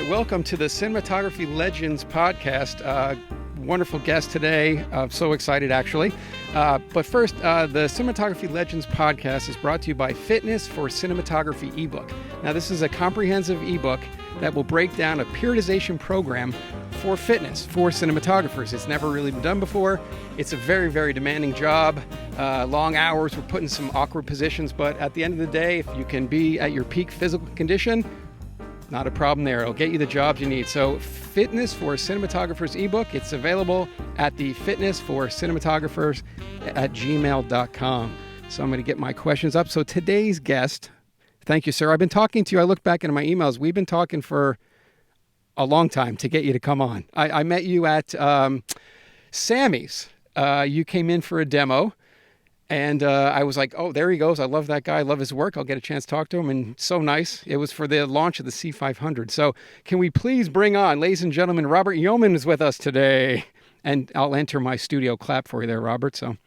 right, welcome to the Cinematography Legends podcast. Wonderful guest today. I'm so excited, actually. But first, the Cinematography Legends podcast is brought to you by Fitness for Cinematography Ebook. Now, this is a comprehensive ebook that will break down a periodization program for fitness for cinematographers. It's never really been done before. It's a very, very demanding job. Long hours. We're put in some awkward positions, but at the end of the day, if you can be at your peak physical condition, not a problem there. It'll get you the jobs you need. So Fitness for Cinematographers ebook, it's available at the Fitness for Cinematographers at gmail.com. So I'm going to get my questions up. So today's guest, thank you, sir. I've been talking to you. I looked back into my emails. We've been talking for a long time to get you to come on. I met you at Sammy's. You came in for a demo. And I was like, oh, there he goes. I love that guy. I love his work. I'll get a chance to talk to him. And so nice. It was for the launch of the C500. So can we please bring on, ladies and gentlemen, Robert Yeoman is with us today. And I'll enter my studio clap for you there, Robert. So,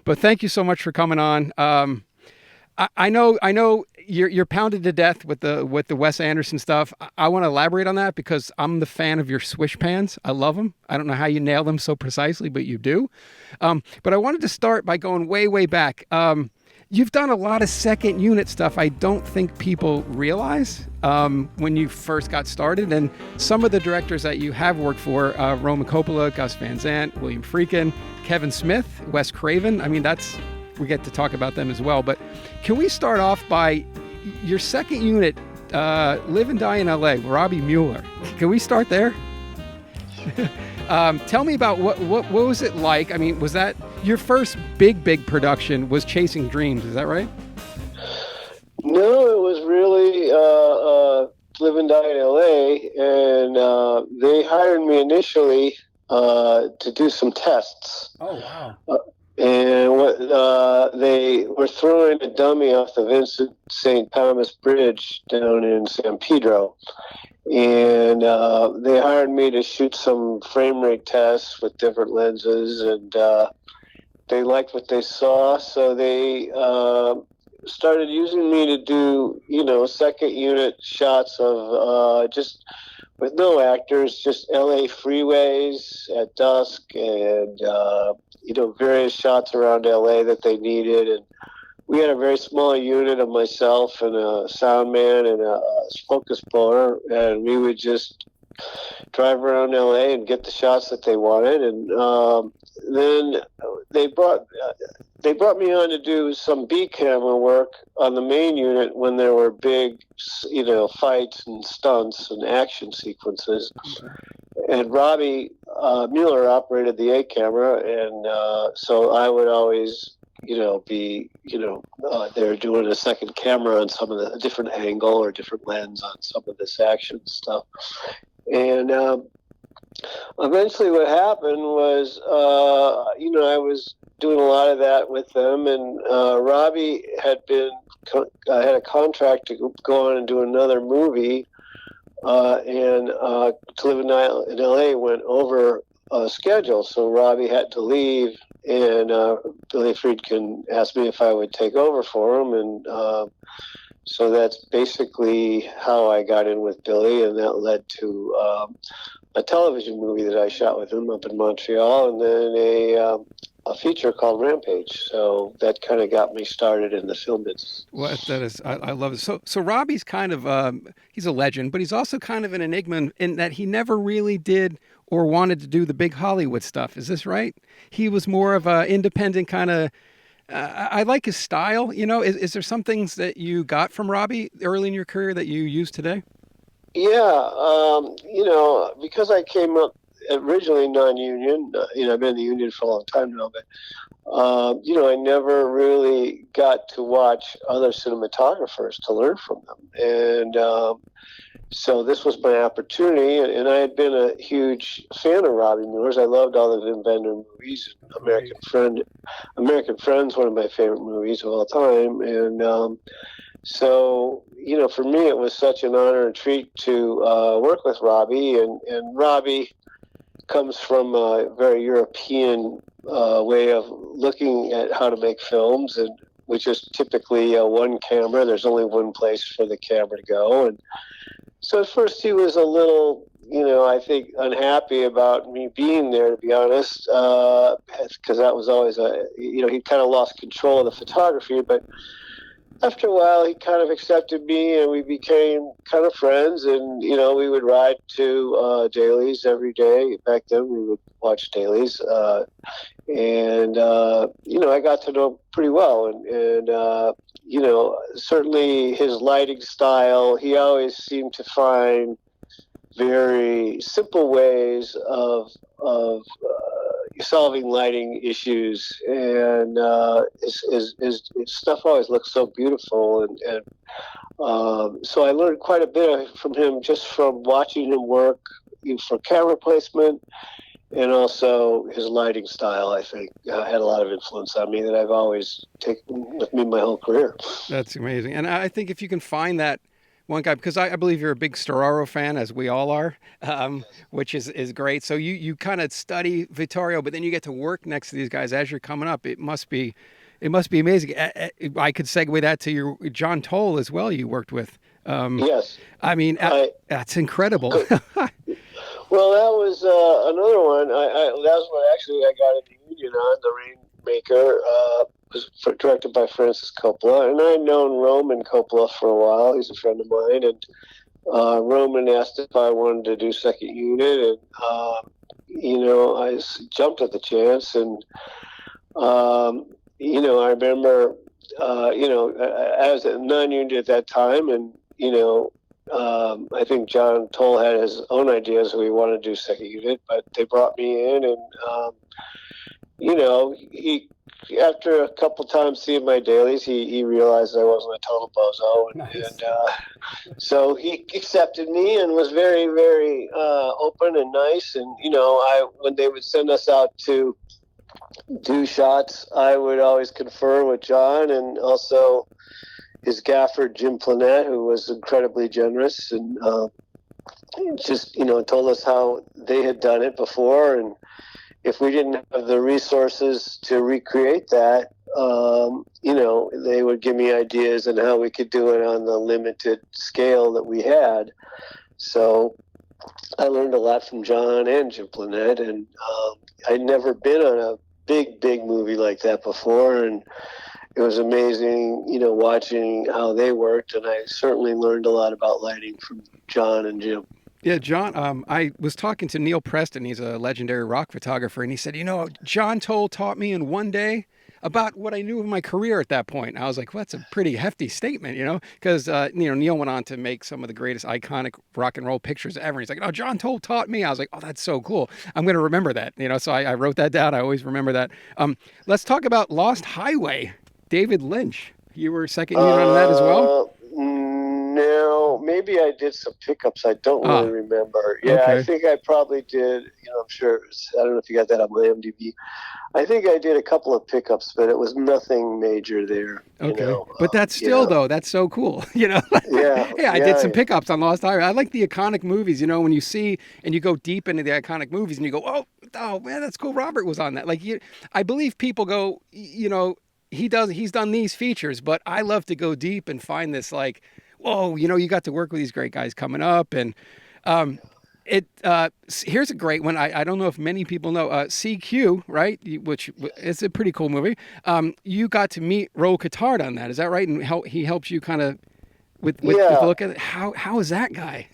but thank you so much for coming on. I know you're pounded to death with the Wes Anderson stuff. I want to elaborate on that because I'm the fan of your swish pans. I love them. I don't know how you nail them so precisely, but you do. But I wanted to start by going way, way back. You've done a lot of second unit stuff I don't think people realize when you first got started. And some of the directors that you have worked for, Roman Coppola, Gus Van Sant, William Friedkin, Kevin Smith, Wes Craven. I mean, we get to talk about them as well. But can we start off by your second unit, Live and Die in LA, Robbie Mueller? Can we start there? Tell me about what was it like? I mean, was that your first big production was Chasing Dreams? Is that right? No, it was really Live and Die in LA, and they hired me initially to do some tests. Oh, wow. And they were throwing a dummy off the Vincent St. Thomas Bridge down in San Pedro. And they hired me to shoot some frame rate tests with different lenses, and they liked what they saw, so they started using me to do, second unit shots of just with no actors, just LA freeways at dusk, and various shots around LA that they needed. And we had a very small unit of myself and a sound man and a focus blower, and we would just drive around LA and get the shots that they wanted. And then they brought me on to do some B camera work on the main unit when there were big, fights and stunts and action sequences. And Robbie Mueller operated the A camera, and so I would always, be, they're doing a second camera on some of the different angle or different lens on some of this action stuff. And eventually what happened was, I was doing a lot of that with them, and Robbie had had a contract to go on and do another movie, and To Live and Die in LA went over schedule, so Robbie had to leave, and Billy Friedkin asked me if I would take over for him, and so that's basically how I got in with Billy, and that led to a television movie that I shot with him up in Montreal, and then a feature called Rampage. So that kind of got me started in the film business. Well, that is, I love it. So Robbie's kind of, he's a legend, but he's also kind of an enigma in that he never really did or wanted to do the big Hollywood stuff. Is this right? He was more of an independent kind of, I like his style. Is there some things that you got from Robbie early in your career that you use today? Yeah. Because I came up originally non-union, I've been in the union for a long time now, but, I never really got to watch other cinematographers to learn from them. And so this was my opportunity, and I had been a huge fan of Robbie Mueller's. I loved all the Wim Wenders movies. American Friend's one of my favorite movies of all time. And so, for me, it was such an honor and treat to work with Robbie. And Robbie comes from a very European way of looking at how to make films, and which is typically one camera. There's only one place for the camera to go. And So at first he was a little, I think unhappy about me being there, to be honest, because that was always he kind of lost control of the photography. But after a while, he kind of accepted me, and we became kind of friends. And we would ride to dailies every day. Back then, we would watch dailies, and I got to know him pretty well. And certainly his lighting style, he always seemed to find very simple ways of solving lighting issues, and his stuff always looks so beautiful, and so I learned quite a bit from him just from watching him work for camera placement, and also his lighting style. I think had a lot of influence on me that I've always taken with me my whole career. That's amazing. And I think if you can find that one guy, because I believe you're a big Storaro fan, as we all are, which is great. So you kind of study Vittorio, but then you get to work next to these guys as you're coming up. It must be amazing. I could segue that to your John Toll as well. You worked with. Yes. I mean, that's incredible. Well, that was another one. That was what actually I got into Union on, The Rainmaker. Was directed by Francis Coppola, and I'd known Roman Coppola for a while. He's a friend of mine, and Roman asked if I wanted to do second unit, and I jumped at the chance. And I remember, I was at non-unit at that time, and I think John Toll had his own ideas who he wanted to do second unit, but they brought me in, and he. After a couple times seeing my dailies, he realized I wasn't a total bozo, and so he accepted me and was very, very open and nice. And when they would send us out to do shots, I would always confer with John and also his gaffer Jim Planette, who was incredibly generous and just told us how they had done it before, and if we didn't have the resources to recreate that, they would give me ideas on how we could do it on the limited scale that we had. So I learned a lot from John and Jim Planette, and I'd never been on a big movie like that before, and it was amazing, watching how they worked, and I certainly learned a lot about lighting from John and Jim. Yeah, John, I was talking to Neil Preston. He's a legendary rock photographer, and he said, John Toll taught me in one day about what I knew of my career at that point. And I was like, well, that's a pretty hefty statement, because, Neil went on to make some of the greatest iconic rock and roll pictures ever. He's like, oh, John Toll taught me. I was like, oh, that's so cool. I'm going to remember that, so I wrote that down. I always remember that. Let's talk about Lost Highway, David Lynch. You were second unit on that as well? No, maybe I did some pickups. I don't really remember. Yeah, okay. I think I probably did. I'm sure. I don't know if you got that on my IMDb. I think I did a couple of pickups, but it was nothing major there. Okay, but that's still though. That's so cool. Yeah. Hey, I did some pickups on Lost Highway. I like the iconic movies. When you see and you go deep into the iconic movies and you go, oh man, that's cool. Robert was on that. I believe people go, he's done these features, but I love to go deep and find this whoa, you got to work with these great guys coming up. And here's a great one. I don't know if many people know CQ, right? Which is a pretty cool movie. You got to meet Raoul Cotard on that. Is that right? And he helps you kind of with the look at it. How is that guy?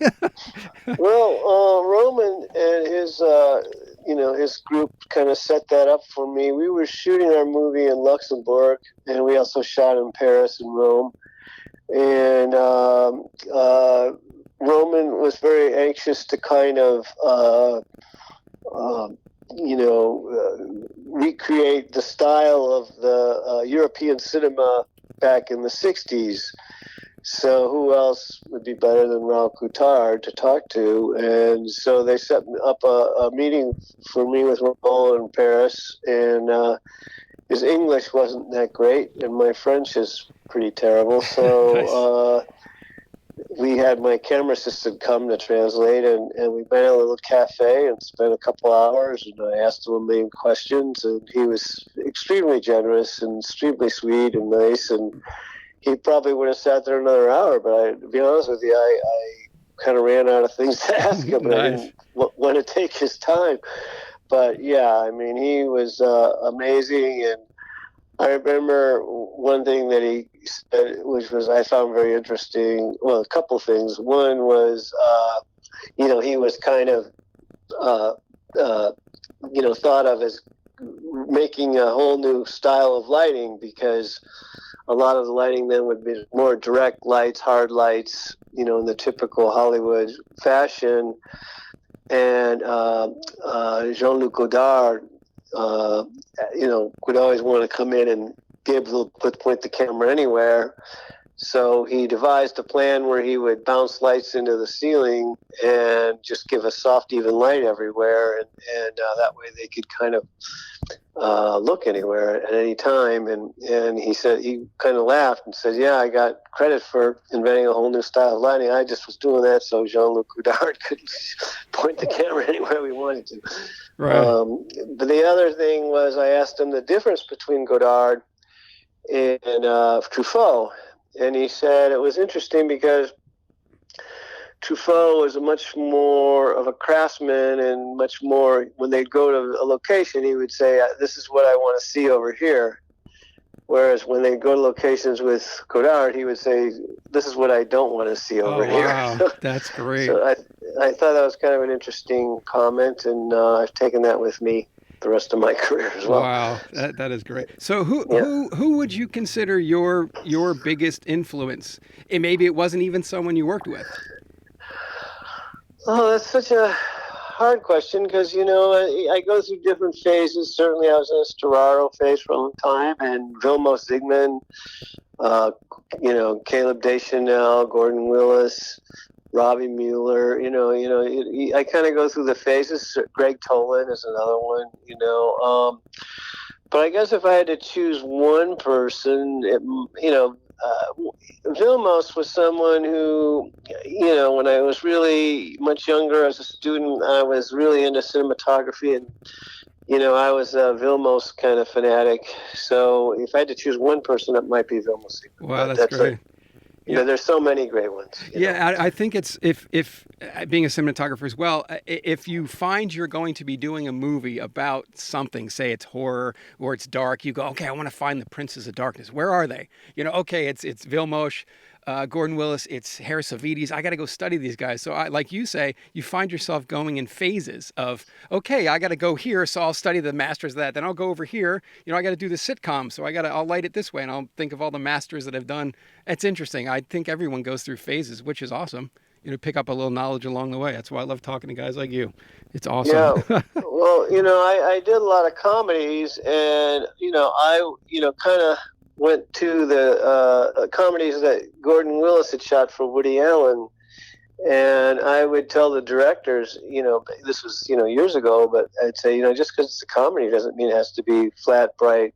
Well, Roman and his group kind of set that up for me. We were shooting our movie in Luxembourg, and we also shot in Paris and Rome. And Roman was very anxious to kind of, recreate the style of the European cinema back in the 60s. So who else would be better than Raoul Cotard to talk to? And so they set up a meeting for me with Raoul in Paris, and his English wasn't that great, and my French is pretty terrible. So nice. We had my camera assistant come to translate, and we met at a little cafe and spent a couple hours, and I asked him a million questions, and he was extremely generous and extremely sweet and nice, and he probably would have sat there another hour, but to be honest with you, kind of ran out of things to ask him, and I Nice. didn't want to take his time. But yeah, I mean, he was amazing. And I remember one thing that he said, which was I found very interesting. Well, a couple things. One was, he was kind of, thought of as making a whole new style of lighting, because a lot of the lighting then would be more direct lights, hard lights, in the typical Hollywood fashion. And Jean-Luc Godard, would always want to come in and be able to point the camera anywhere. So he devised a plan where he would bounce lights into the ceiling and just give a soft, even light everywhere, and that way they could kind of look anywhere at any time. And he said, he kind of laughed and said, "Yeah, I got credit for inventing a whole new style of lighting. I just was doing that so Jean-Luc Godard could point the camera anywhere we wanted to." Right. But the other thing was, I asked him the difference between Godard and Truffaut. And he said it was interesting because Truffaut was much more of a craftsman, and much more, when they'd go to a location, he would say, "This is what I want to see over here." Whereas when they go to locations with Godard, he would say, "This is what I don't want to see over here." Wow. That's great. So I thought that was kind of an interesting comment, and I've taken that with me the rest of my career as well. Wow, that is great. So who would you consider your biggest influence? And maybe it wasn't even someone you worked with. Oh, that's such a hard question, because I go through different phases. Certainly, I was in a Storaro phase for a long time, and Vilmos Zsigmond, Caleb Deschanel, Gordon Willis, Robbie Mueller. I kind of go through the phases. Greg Tolan is another one. But I guess if I had to choose one person, Vilmos was someone who, when I was really much younger as a student, I was really into cinematography, and, I was a Vilmos kind of fanatic. So if I had to choose one person, it might be Vilmos. Wow, that's great. There's so many great ones. I think it's, if being a cinematographer as well, if you find you're going to be doing a movie about something, say it's horror or it's dark, you go, okay, I want to find the Princes of Darkness. Where are they? Okay, it's Vilmos, Gordon Willis, it's Harris Savides. I got to go study these guys. So like you say, you find yourself going in phases of, okay, I got to go here, so I'll study the masters of that. Then I'll go over here. I got to do the sitcom, so I'll light it this way, and I'll think of all the masters that have done. It's interesting. I think everyone goes through phases, which is awesome. Pick up a little knowledge along the way. That's why I love talking to guys like you. It's awesome. Yeah. Well, I did a lot of comedies, and, I kind of went to the comedies that Gordon Willis had shot for Woody Allen. And I would tell the directors, this was, years ago, but I'd say, just because it's a comedy doesn't mean it has to be flat, bright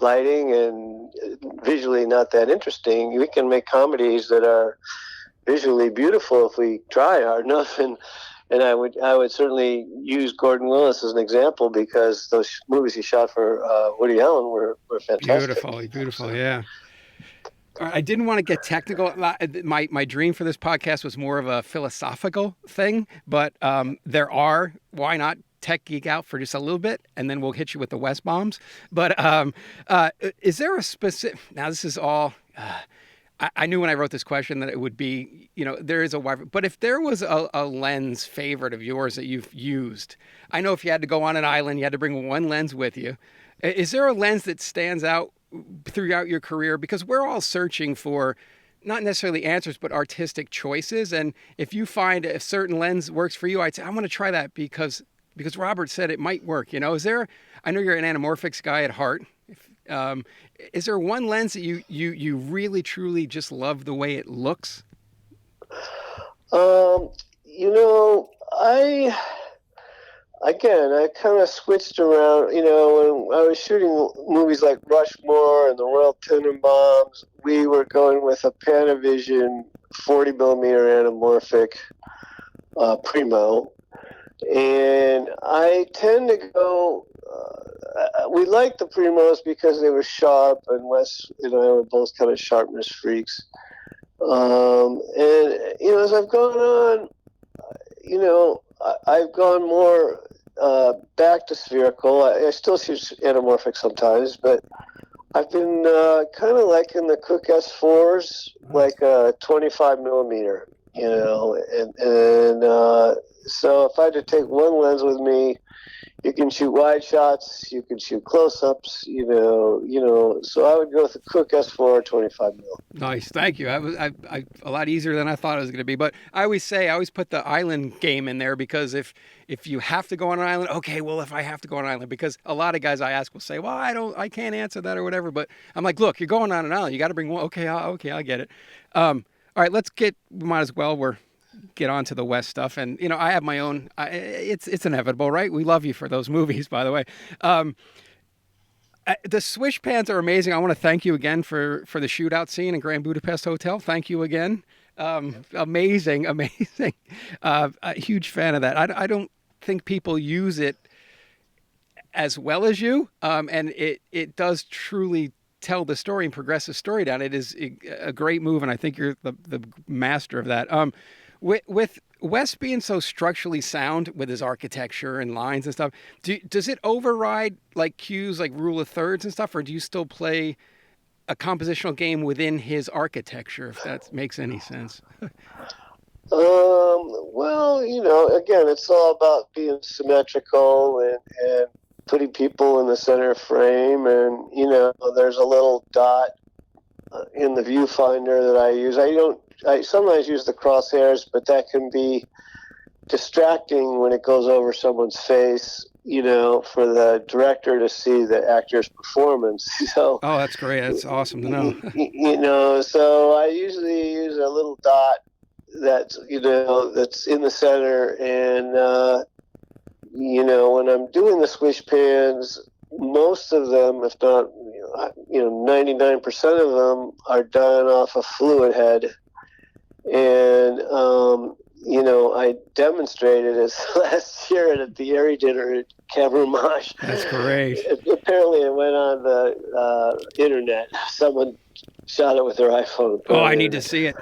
lighting and visually not that interesting. We can make comedies that are visually beautiful if we try hard enough. And I would certainly use Gordon Willis as an example, because those movies he shot for Woody Allen were fantastic. Beautiful, yeah. I didn't want to get technical. My dream for this podcast was more of a philosophical thing, but why not tech geek out for just a little bit, and then we'll hit you with the West bombs. But is there a specific? Now this is all. I knew when I wrote this question that it would be, there is a wide, but if there was a lens favorite of yours that you've used, I know if you had to go on an island, you had to bring one lens with you. Is there a lens that stands out throughout your career? Because we're all searching for not necessarily answers, but artistic choices. And if you find a certain lens works for you, I'd say, I want to try that because Robert said it might work. Is there, I know you're an anamorphics guy at heart. Is there one lens that you really truly just love the way it looks? I kind of switched around. When I was shooting movies like Rushmore and the Royal Tenenbaums, we were going with a Panavision 40 millimeter anamorphic Primo. And I tend to go, we liked the Primos because they were sharp, and Wes and I were both kind of sharpness freaks. And as I've gone on, I've gone more back to spherical. I still shoot anamorphic sometimes, but I've been kind of liking the Cook S4s, like a 25 millimeter, and so if I had to take one lens with me, you can shoot wide shots, you can shoot close-ups, so I would go with the Cook S4 25 mil. Nice, thank you. I a lot easier than I thought it was going to be. But I always put the island game in there, because if you have to go on an island, okay, well, if I have to go on an island, because a lot of guys I ask will say, well, I can't answer that or whatever. But I'm like, look, you're going on an island, you got to bring one. Okay, I get it. All right, we might as well get on to the West stuff. And, I have my own, it's inevitable, right? We love you for those movies, by the way. The swish pans are amazing. I want to thank you again for the shootout scene in Grand Budapest Hotel. Thank you again. Amazing. A huge fan of that. I don't think people use it as well as you. And it does truly tell the story and progress the story down. It is a great move, and I think you're the master of that. With Wes being so structurally sound with his architecture and lines and stuff, does it override like cues like rule of thirds and stuff, or do you still play a compositional game within his architecture, if that makes any sense? Well, again, it's all about being symmetrical and putting people in the center frame, and there's a little dot in the viewfinder that I use. I sometimes use the crosshairs, but that can be distracting when it goes over someone's face, for the director to see the actor's performance. So, oh, that's great. That's awesome to know. So I usually use a little dot that's in the center, and when I'm doing the swish pans, most of them, if not 99% of them, are done off a fluid head. And, I demonstrated this last year at the Airy dinner at Cabramash. That's great. Apparently it went on the internet. Someone shot it with their iPhone. Oh, I need to see it.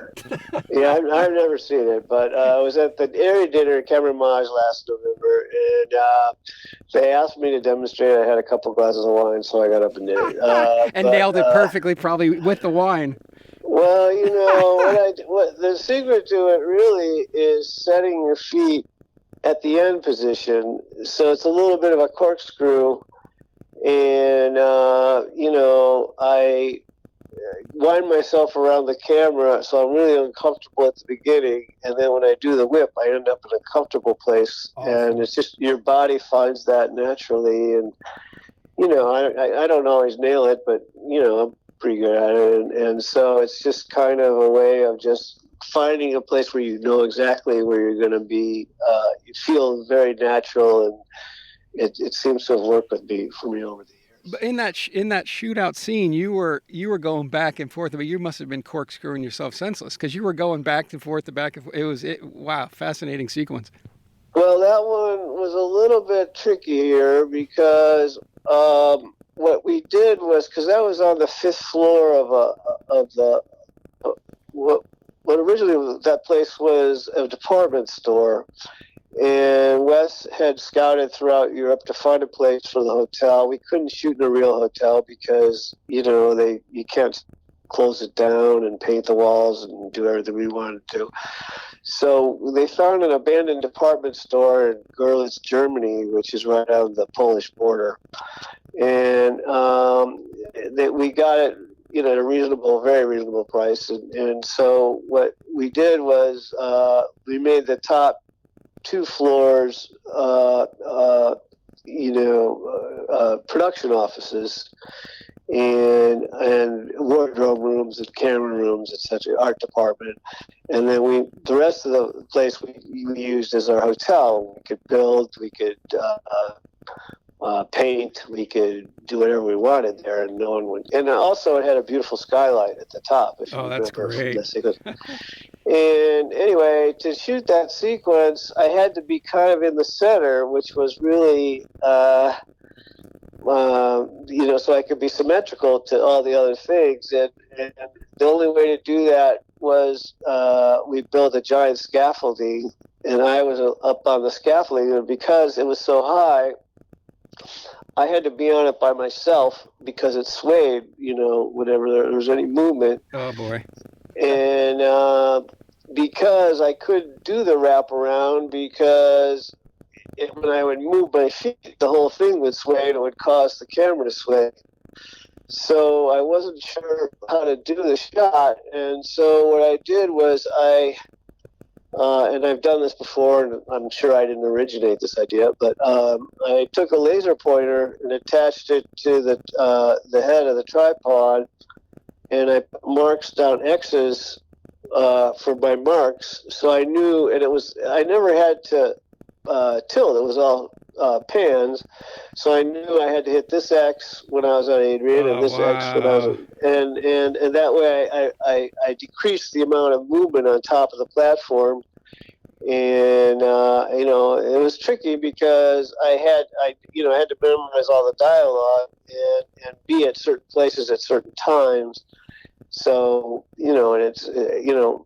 Yeah, I've never seen it, but I was at the Airy dinner at Cabramash last November, and they asked me to demonstrate. I had a couple glasses of wine, so I got up and did it. And nailed it perfectly, probably with the wine. Well, what the secret to it really is setting your feet at the end position. So it's a little bit of a corkscrew, and I wind myself around the camera, so I'm really uncomfortable at the beginning, and then when I do the whip, I end up in a comfortable place. Awesome. And it's just your body finds that naturally, and I don't always nail it, but I'm pretty good at it, and so it's just kind of a way of just finding a place where you know exactly where you're going to be. You feel very natural, and it seems to have worked for me over the years. But in that shootout scene, you were going back and forth, but you must have been corkscrewing yourself senseless, because you were going back and forth, wow, fascinating sequence. Well, that one was a little bit trickier because what we did was, because that was on the 5th floor what originally that place was a department store, and Wes had scouted throughout Europe to find a place for the hotel. We couldn't shoot in a real hotel because you can't close it down and paint the walls and do everything we wanted to. So they found an abandoned department store in Görlitz, Germany, which is right on the Polish border. And we got it, at a very reasonable price. And so what we did was we made the top 2 floors, production offices and wardrobe rooms and camera rooms, etc., art department. And then the rest of the place we used as our hotel. We could build, we could paint, we could do whatever we wanted there, and no one would. And also, it had a beautiful skylight at the top. Oh, that's great. And anyway, to shoot that sequence, I had to be kind of in the center, which was really, so I could be symmetrical to all the other things. And the only way to do that was we built a giant scaffolding, and I was up on the scaffolding, and because it was so high, I had to be on it by myself because it swayed, whenever there was any movement. Oh boy. And because I couldn't do the wraparound, because when I would move my feet, the whole thing would sway, and it would cause the camera to sway. So I wasn't sure how to do the shot, and so what I did was and I've done this before, and I'm sure I didn't originate this idea, but I took a laser pointer and attached it to the head of the tripod, and I put marks down X's for my marks, so I knew, and I never had to tilt. It was all pans, so I knew I had to hit this X when I was on Adrian, and this X when I was and that way I decreased the amount of movement on top of the platform. And it was tricky because I had to memorize all the dialogue and be at certain places at certain times. So and it's the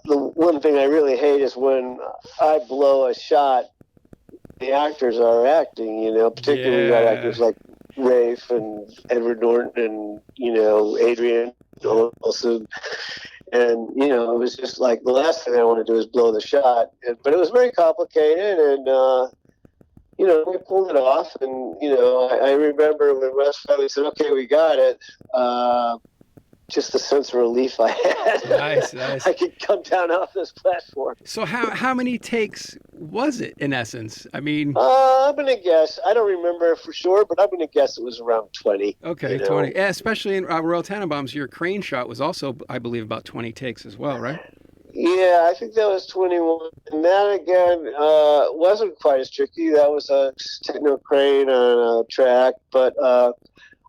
one thing I really hate is when I blow a shot, the actors are acting, particularly you got actors like Rafe and Edward Norton and, Adrian Olsen. And, it was just like the last thing I want to do is blow the shot. But it was very complicated, and, we pulled it off. And, I remember when Wes finally said, okay, we got it. Just the sense of relief I had. Nice. I could come down off this platform. So how many takes was it, in essence? I mean... I'm going to guess. I don't remember for sure, but I'm going to guess it was around 20. Okay, 20. Yeah, especially in Royal Tenenbaums, your crane shot was also, I believe, about 20 takes as well, right? Yeah, I think that was 21. And that, again, wasn't quite as tricky. That was a techno crane on a track, but...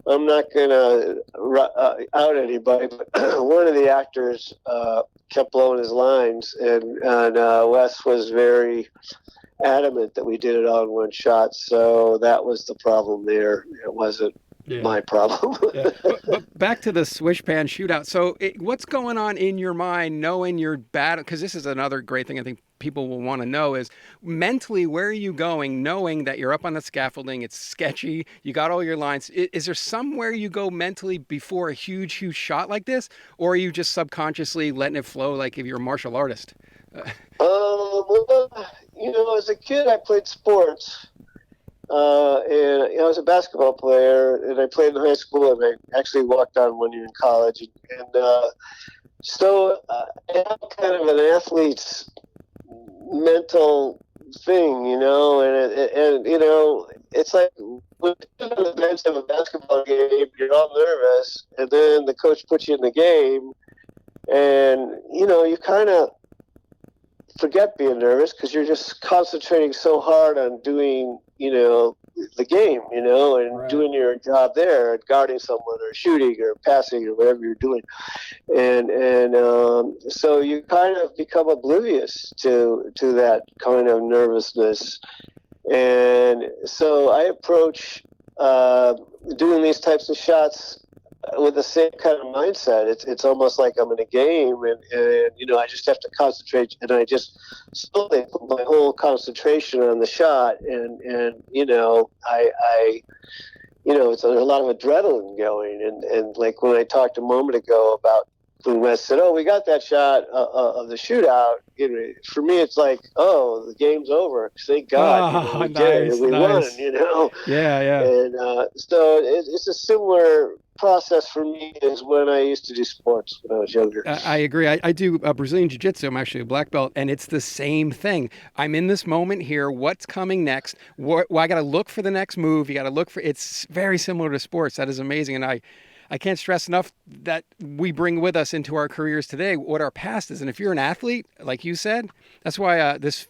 I'm not going to out anybody, but one of the actors kept blowing his lines, and Wes was very adamant that we did it all in one shot, so that was the problem there. It wasn't my problem. Yeah. But back to the swishpan shootout. So what's going on in your mind knowing you're bad? Because this is another great thing I think people will want to know is mentally, where are you going knowing that you're up on the scaffolding, it's sketchy, you got all your lines. Is there somewhere you go mentally before a huge shot like this? Or are you just subconsciously letting it flow like if you're a martial artist? Well, as a kid, I played sports. And I was a basketball player, and I played in high school, and I actually walked on 1 year in college. So I have kind of an athlete's mental thing, and it's like when you're on the bench of a basketball game, you're all nervous, and then the coach puts you in the game, and you kind of forget being nervous because you're just concentrating so hard on doing the game, and right. doing your job there, and guarding someone or shooting or passing or whatever you're doing. And so you kind of become oblivious to that kind of nervousness. And so I approach doing these types of shots with the same kind of mindset. It's almost like I'm in a game, and I just have to concentrate, and I just slowly put my whole concentration on the shot, and I there's a lot of adrenaline going, and like when I talked a moment ago about when Wes said, "Oh, we got that shot of the shootout," for me it's like, "Oh, the game's over. Thank God, we did it. We won." Yeah. And so it's a similar process for me as when I used to do sports when I was younger. I agree. I do Brazilian Jiu-Jitsu. I'm actually a black belt, and it's the same thing. I'm in this moment here. What's coming next? I got to look for the next move. You got to look for. It's very similar to sports. That is amazing, and I can't stress enough that we bring with us into our careers today what our past is. And if you're an athlete, like you said, that's why this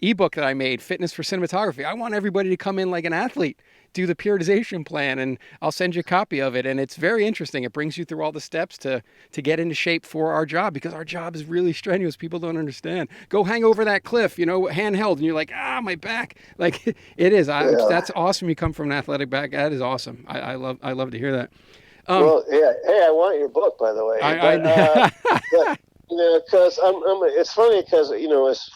ebook that I made, Fitness for Cinematography, I want everybody to come in like an athlete, do the periodization plan, and I'll send you a copy of it. And it's very interesting. It brings you through all the steps to get into shape for our job, because our job is really strenuous. People don't understand. Go hang over that cliff, handheld, and you're like, my back. Like it is. That's awesome. You come from an athletic back. That is awesome. I love to hear that. Well, yeah. Hey, I want your book, by the way. But because it's funny because as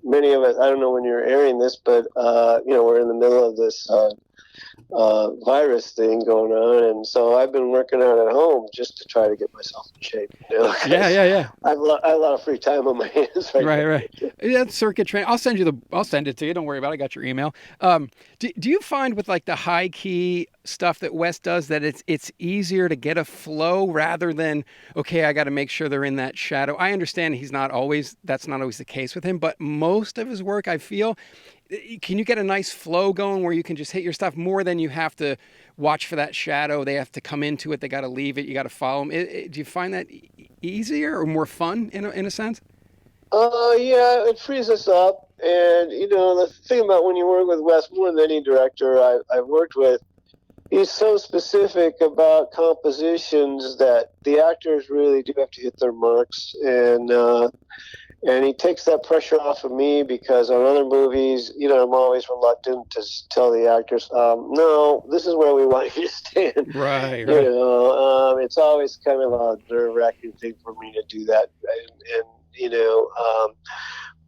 many of us, I don't know when you're airing this, but we're in the middle of this virus thing going on, and so I've been working out at home just to try to get myself in shape. Yeah. I have a lot of free time on my hands right now. Right. Yeah, circuit train. I'll send it to you. Don't worry about it. I got your email. Do you find with like the high key stuff that Wes does that it's easier to get a flow rather than, okay, I got to make sure they're in that shadow. I understand that's not always the case with him, but most of his work, I feel, can you get a nice flow going where you can just hit your stuff more than you have to watch for that shadow? They have to come into it. They got to leave it. You got to follow them. Do you find that easier or more fun in a sense? Yeah, it frees us up. And, the thing about when you work with Wes, more than any director I've worked with, he's so specific about compositions that the actors really do have to hit their marks. And he takes that pressure off of me because on other movies, I'm always reluctant to tell the actors, no, this is where we want you to stand. Right. It's always kind of a nerve-wracking thing for me to do that.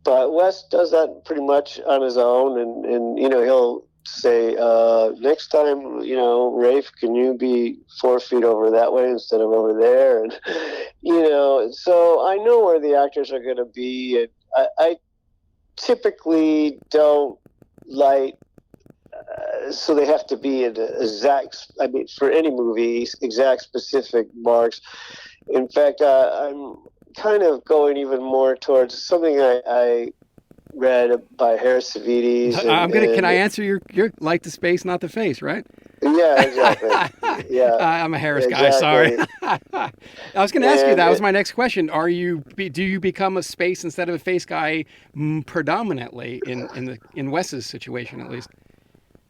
But Wes does that pretty much on his own, and he'll say, next time, Rafe, can you be 4 feet over that way instead of over there? And, so I know where the actors are going to be. And I typically don't light, so they have to be in for any movie, exact specific marks. In fact, I'm kind of going even more towards something I read by Harris Savides. Can I answer your light the space, not the face, right? Yeah, exactly. Yeah, I'm a Harris guy. Sorry. I was going to ask you. That was my next question. Do you become a space instead of a face guy predominantly in Wes's situation, at least?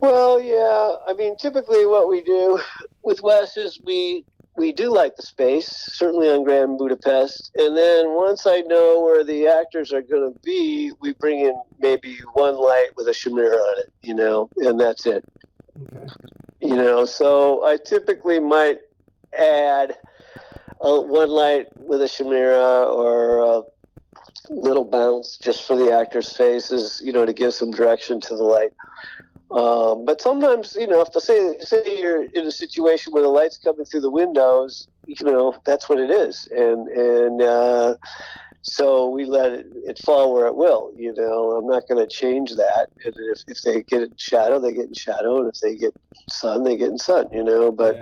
Well, yeah. I mean, typically what we do with Wes is we do like the space, certainly on Grand Budapest. And then once I know where the actors are going to be, we bring in maybe one light with a chimera on it, and that's it. Okay. So I typically might add one light with a chimera or a little bounce just for the actors' faces, to give some direction to the light. But sometimes, if say you're in a situation where the light's coming through the windows, that's what it is. And so we let it fall where it will, I'm not going to change that. And if they get in shadow, they get in shadow. And if they get sun, they get in sun, but,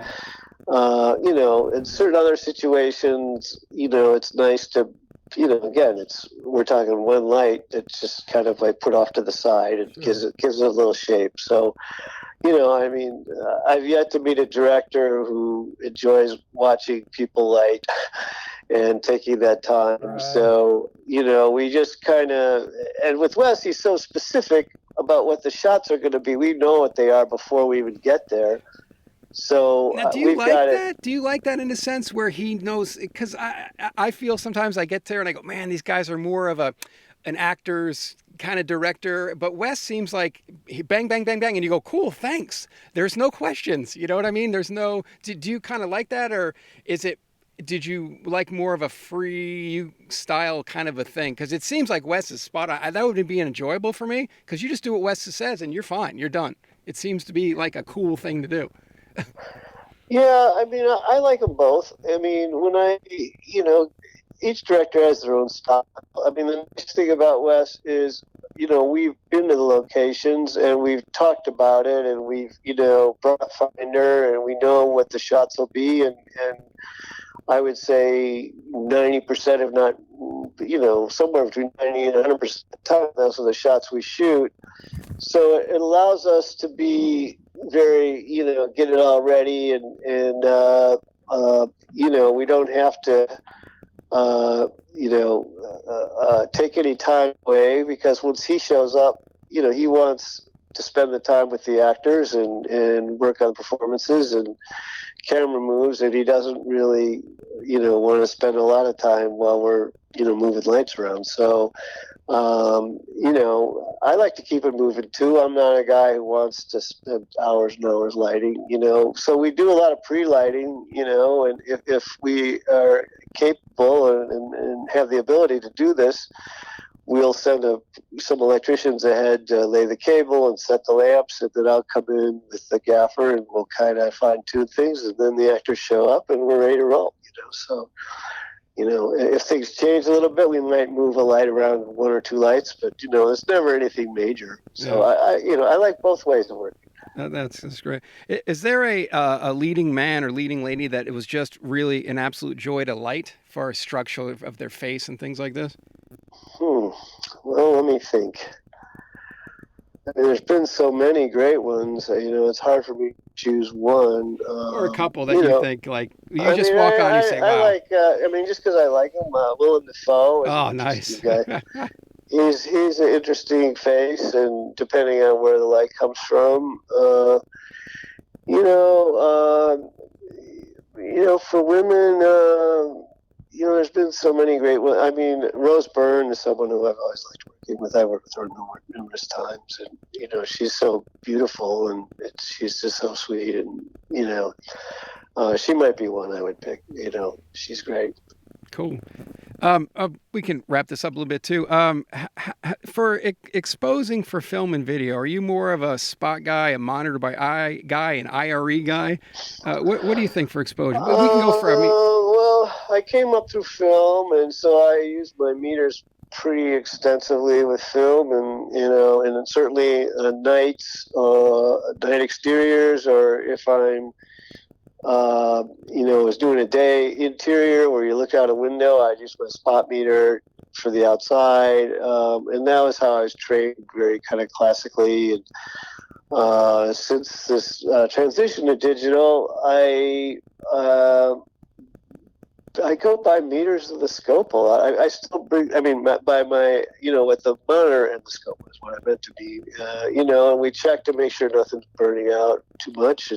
in certain other situations, it's nice to, again, we're talking one light that's just kind of like put off to the side. It gives it a little shape. So, I've yet to meet a director who enjoys watching people light and taking that time. Right. So, we just kind of, and with Wes, he's so specific about what the shots are going to be. We know what they are before we even get there. So now, do you like that? Do you like that in a sense where he knows? Because I feel sometimes I get there and I go, man, these guys are more of an actor's kind of director. But Wes seems like he bang, bang, bang, bang, and you go, cool, thanks. There's no questions. You know what I mean? There's no. Do you kind of like that, or is it? Did you like more of a free style kind of a thing? Because it seems like Wes is spot on. That would be enjoyable for me because you just do what Wes says and you're fine. You're done. It seems to be like a cool thing to do. Yeah, I like them both. When each director has their own style. The nice thing about Wes is, we've been to the locations and we've talked about it and we've, brought a finder and we know what the shots will be. And I would say 90%, if not, somewhere between 90 and 100% of the time, those are the shots we shoot. So it allows us to be very, get it all ready and we don't have to, take any time away because once he shows up, he wants to spend the time with the actors and work on performances and camera moves, and he doesn't really, want to spend a lot of time while we're, moving lights around. So, I like to keep it moving too. I'm not a guy who wants to spend hours and hours lighting, so we do a lot of pre-lighting, and if we are capable and have the ability to do this, we'll send some electricians ahead to lay the cable and set the lamps, and then I'll come in with the gaffer and we'll kind of fine-tune things, and then the actors show up and we're ready to roll, so if things change a little bit, we might move a light around, one or two lights, but it's never anything major. So yeah. I like both ways of working. That's great. Is there a leading man or leading lady that it was just really an absolute joy to light for structure of their face and things like this? Well, let me think. There's been so many great ones. It's hard for me to choose one. Or a couple that you think, like, you just walk on and you say, wow. I like, just because I like him, Willem Dafoe is oh, an nice. interesting guy. He's an interesting face, and depending on where the light comes from, for women, there's been so many great ones. I mean, Rose Byrne is someone who I've always liked working with. I worked with her numerous times, and she's so beautiful, and she's just so sweet, and she might be one I would pick. She's great. Cool. We can wrap this up a little bit too. For exposing for film and video, are you more of a spot guy, a monitor by eye guy, an IRE guy? What do you think for exposure? We can go for. Well, I came up through film, and so I used my meters pretty extensively with film, and and certainly night exteriors, or if I'm was doing a day interior where you look out a window, I use my spot meter for the outside, and that was how I was trained, very kind of classically. And since this transition to digital, I go by meters of the scope a lot. I still bring, by my, with the monitor and the scope is what I meant to be, and we check to make sure nothing's burning out too much.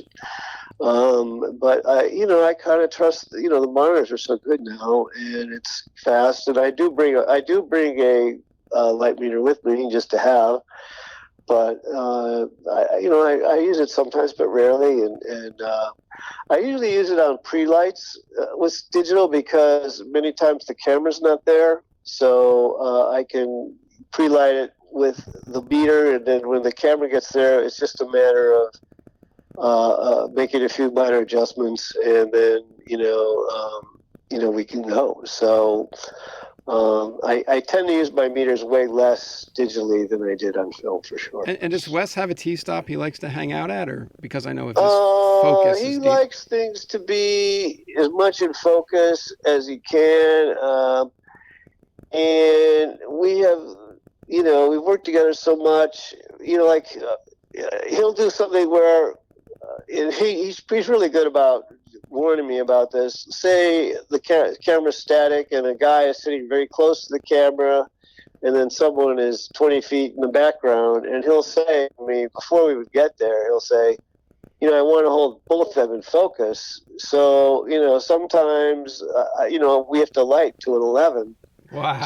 But I kind of trust, the monitors are so good now, and it's fast. And I do bring a light meter with me just to have, but I use it sometimes, but rarely, and I usually use it on pre-lights with digital, because many times the camera's not there, so I can pre-light it with the meter, and then when the camera gets there, it's just a matter of making a few minor adjustments, and then we can go. So I tend to use my meters way less digitally than I did on film, for sure. And does Wes have a T-stop he likes to hang out at, or because I know if his focus is he deep? likes things to be as much in focus as he can, and we have, we've worked together so much, he'll do something where he's really good about warning me about this. Say the camera's static and a guy is sitting very close to the camera, and then someone is 20 feet in the background, and he'll say to me, before we would get there, he'll say, I want to hold both of them in focus. So, sometimes, we have to light to an 11. Wow.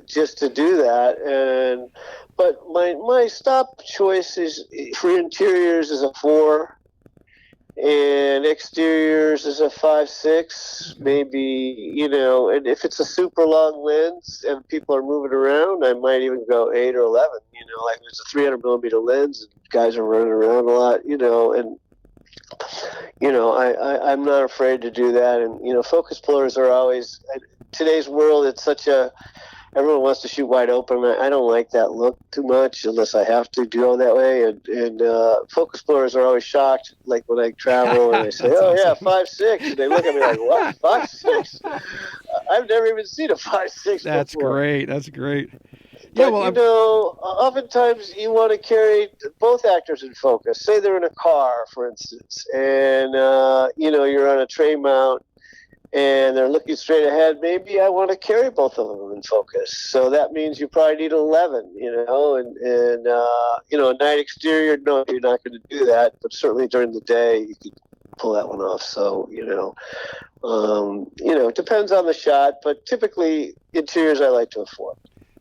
Just to do that. But my stop choice is for interiors is a 4. And exteriors is a 5.6, maybe, and if it's a super long lens and people are moving around, I might even go 8 or 11, like if it's a 300 millimeter lens and guys are running around a lot, and, I'm not afraid to do that. And, focus pullers are always, today's world, it's everyone wants to shoot wide open. I don't like that look too much unless I have to do it that way. And focus pullers are always shocked, like when I travel and they say, "Oh yeah, 5.6," and they look at me like, "What, 5.6?" I've never even seen a 5.6 That's before. Great. That's great. Yeah, well, oftentimes you want to carry both actors in focus. Say they're in a car, for instance, and you're on a tray mount, and they're looking straight ahead. Maybe I want to carry both of them in focus. So that means you probably need 11, and a night exterior, no, you're not going to do that. But certainly during the day, you could pull that one off. So, it depends on the shot, but typically interiors I like to afford.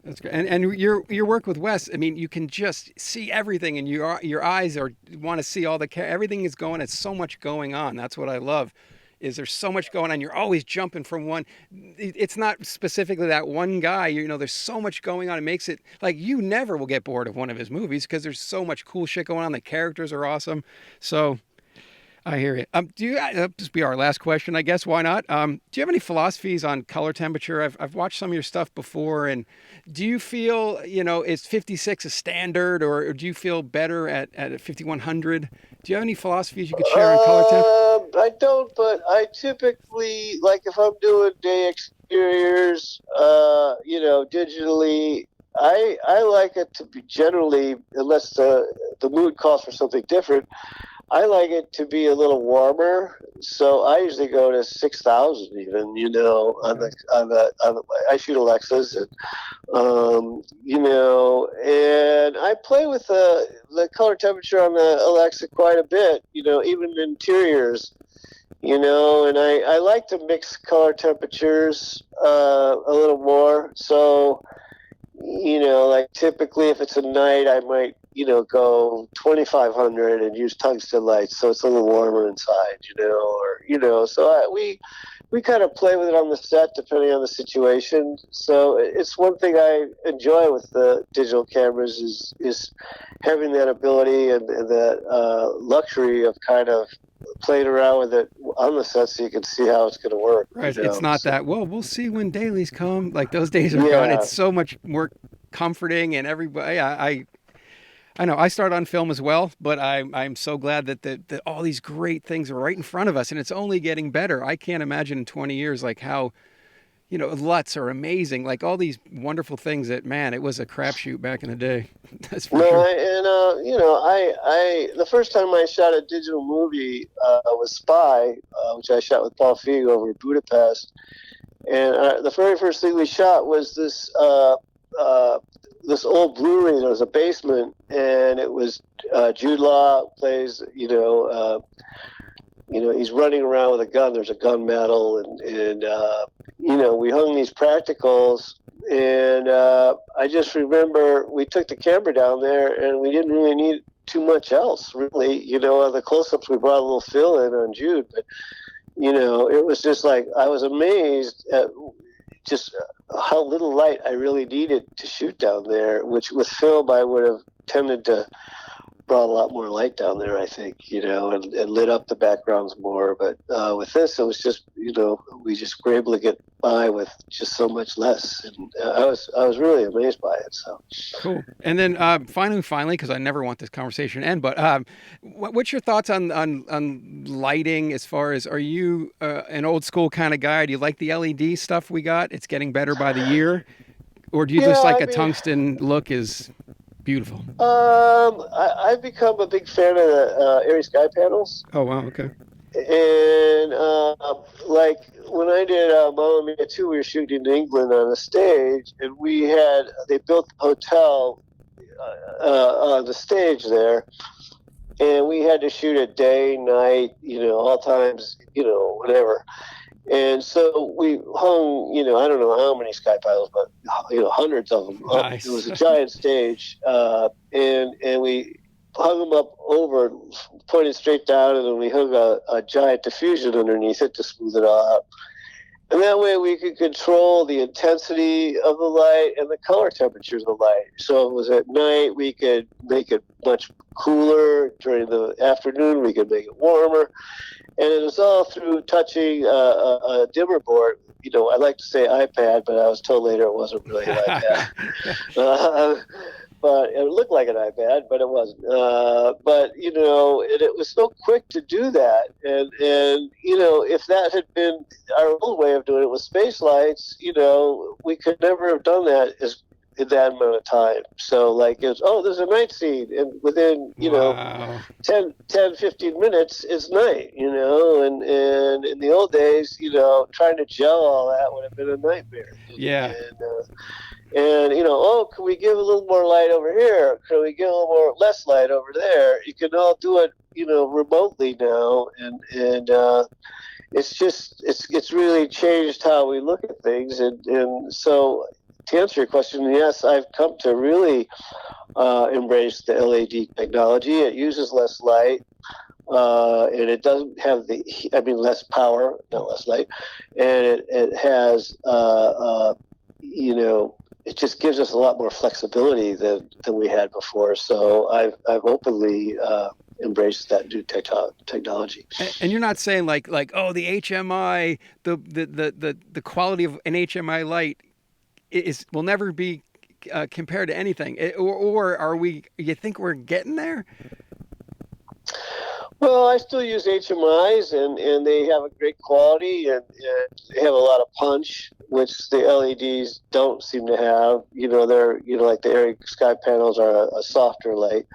That's great. And your work with Wes, I mean, you can just see everything, and your eyes are want to see all the everything is going. It's so much going on. That's what I love. Is there's so much going on. You're always jumping from one. It's not specifically that one guy. You know, there's so much going on. It makes it like you never will get bored of one of his movies because there's so much cool shit going on. The characters are awesome. So I hear you. Do you? This will be our last question, I guess. Why not? Do you have any philosophies on color temperature? I've watched some of your stuff before, and do you feel, you know, is 56 a standard, or do you feel better at 5100? Do you have any philosophies you could share on color temp? I don't, but I typically, like if I'm doing day exteriors, digitally, I like it to be generally, unless the mood calls for something different, I like it to be a little warmer, so I usually go to 6,000 even. I shoot Alexas, and and I play with the color temperature on the Alexa quite a bit. Even interiors. And I like to mix color temperatures a little more. So, like typically if it's a night, I might go 2,500 and use tungsten lights, so it's a little warmer inside, so we kind of play with it on the set depending on the situation. So it's one thing I enjoy with the digital cameras is having that ability and that luxury of kind of playing around with it on the set so you can see how it's going to work. Right. It's not that, well, we'll see when dailies come. Like those days are gone. It's so much more comforting, and everybody, I know I start on film as well, but I'm so glad that all these great things are right in front of us, and it's only getting better. I can't imagine in 20 years like how, LUTs are amazing, like all these wonderful things that, man, it was a crapshoot back in the day. That's for sure. The first time I shot a digital movie was Spy, which I shot with Paul Feig over in Budapest, and the very first thing we shot was this old brewery. There was a basement, and it was Jude Law plays, he's running around with a gun. There's a gun battle, and we hung these practicals, and I just remember we took the camera down there, and we didn't really need too much else, really. On the close-ups, we brought a little fill in on Jude, but it was just like I was amazed at just how little light I really needed to shoot down there, which with film I would have tended to brought a lot more light down there, I think, and lit up the backgrounds more. But with this, it was just, we just were able to get by with just so much less. And I was really amazed by it. So cool. And then finally, because I never want this conversation to end, but what's your thoughts on lighting as far as, are you an old school kind of guy? Do you like the LED stuff we got? It's getting better by the year. Or do you just like tungsten look is beautiful? I've become a big fan of the airy sky panels. Oh, wow. Okay. And like when I did Mamma Mia 2, we were shooting in England on a stage, and they built the hotel on the stage there, and we had to shoot it day, night, all times, whatever. And so we hung, I don't know how many sky panels, but hundreds of them. Nice. It was a giant stage, and we hung them up over, pointed straight down, and then we hung a giant diffusion underneath it to smooth it all out. And that way we could control the intensity of the light and the color temperatures of the light. So if it was at night, we could make it much cooler. During the afternoon, we could make it warmer. And it was all through touching a dimmer board. I like to say iPad, but I was told later it wasn't really an iPad. But it looked like an iPad, but it wasn't. But it was so quick to do that. And if that had been our old way of doing it with space lights, we could never have done that in that amount of time. So like it's, there's a night scene, and within Wow. 10 15 minutes it's night, and in the old days, trying to gel all that would have been a nightmare. Yeah. And can we give a little more light over here? Can we give a little more less light over there? You can all do it remotely now, and it's really changed how we look at things, and so to answer your question, yes, I've come to really embrace the LED technology. It uses less light, and it doesn't have less power, not less light, and it has, it just gives us a lot more flexibility than we had before. So I've openly embraced that new technology. And you're not saying like oh, the HMI, the quality of an HMI light will never be compared to anything, or are we? You think we're getting there? Well, I still use HMIs, and they have a great quality, and they have a lot of punch, which the LEDs don't seem to have. They're like the area sky panels are a softer light.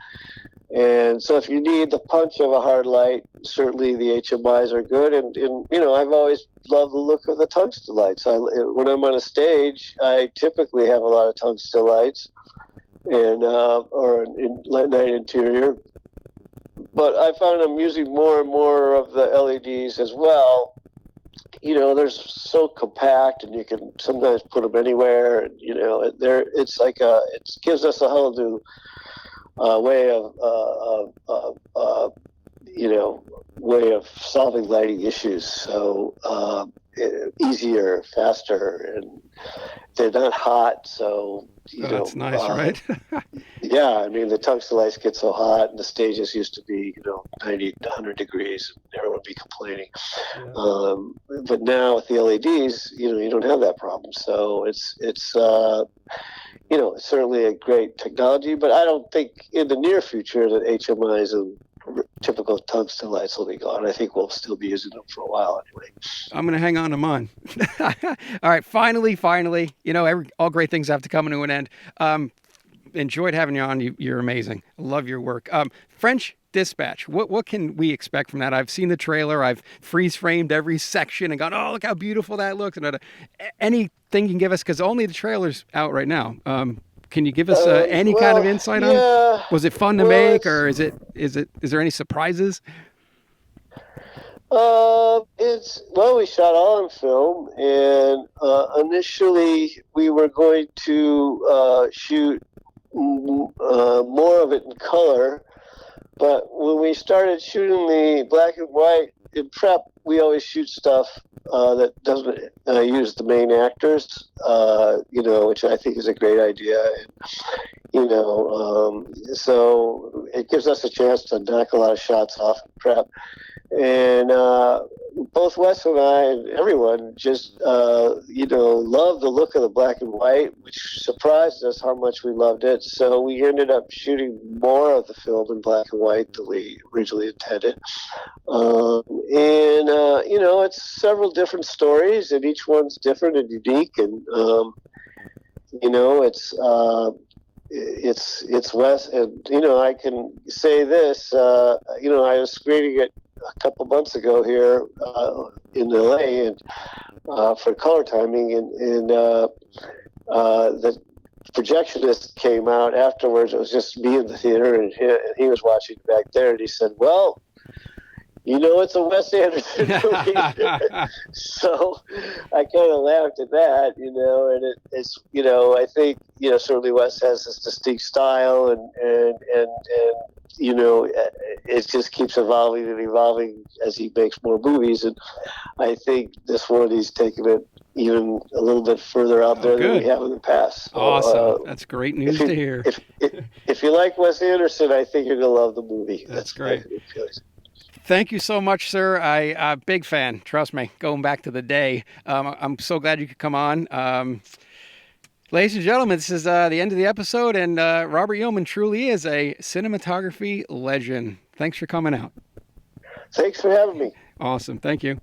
And so if you need the punch of a hard light, certainly the HMIs are good. And I've always loved the look of the tungsten lights. When I'm on a stage, I typically have a lot of tungsten lights or in night interior. But I found I'm using more and more of the LEDs as well. They're so compact, and you can sometimes put them anywhere. And, it gives us a whole new way of solving lighting issues. So easier, faster, and they're not hot. So that's nice, right? Yeah, I mean, the tungsten lights get so hot, and the stages used to be 90 to 100 degrees, and everyone would be complaining. Yeah. But now with the LEDs, you don't have that problem. So it's certainly a great technology, but I don't think in the near future that HMIs and typical tungsten lights will be gone. I think we'll still be using them for a while anyway. I'm going to hang on to mine. All right, finally, all great things have to come to an end. Enjoyed having you on. You're amazing. Love your work. French Dispatch. What can we expect from that? I've seen the trailer. I've freeze framed every section and gone, oh, look how beautiful that looks. And anything you can give us, because only the trailer's out right now. Can you give us any kind of insight on it? Was it fun to make, or is there any surprises? We shot all on film, and initially we were going to shoot more of it in color, but when we started shooting the black and white in prep, we always shoot stuff that doesn't use the main actors, which I think is a great idea. So it gives us a chance to knock a lot of shots off in prep. And both Wes and I and everyone just, loved the look of the black and white, which surprised us how much we loved it. So we ended up shooting more of the film in black and white than we originally intended. It's several different stories, and each one's different and unique. And, it's Wes, and, I can say this, I was screening it a couple months ago here in LA, and for color timing, and the projectionist came out afterwards. It was just me in the theater, and he was watching back there, and he said, "Well, it's a Wes Anderson movie." So I kind of laughed at that, and it's I think certainly Wes has this distinct style, and it just keeps evolving and evolving as he makes more movies. And I think this one, he's taken it even a little bit further out there than we have in the past. So, awesome. That's great news to hear. If you like Wes Anderson, I think you're going to love the movie. That's great. Thank you so much, sir. I'm a big fan. Trust me, going back to the day. I'm so glad you could come on. Ladies and gentlemen, this is the end of the episode, and Robert Yeoman truly is a cinematography legend. Thanks for coming out. Thanks for having me. Awesome. Thank you.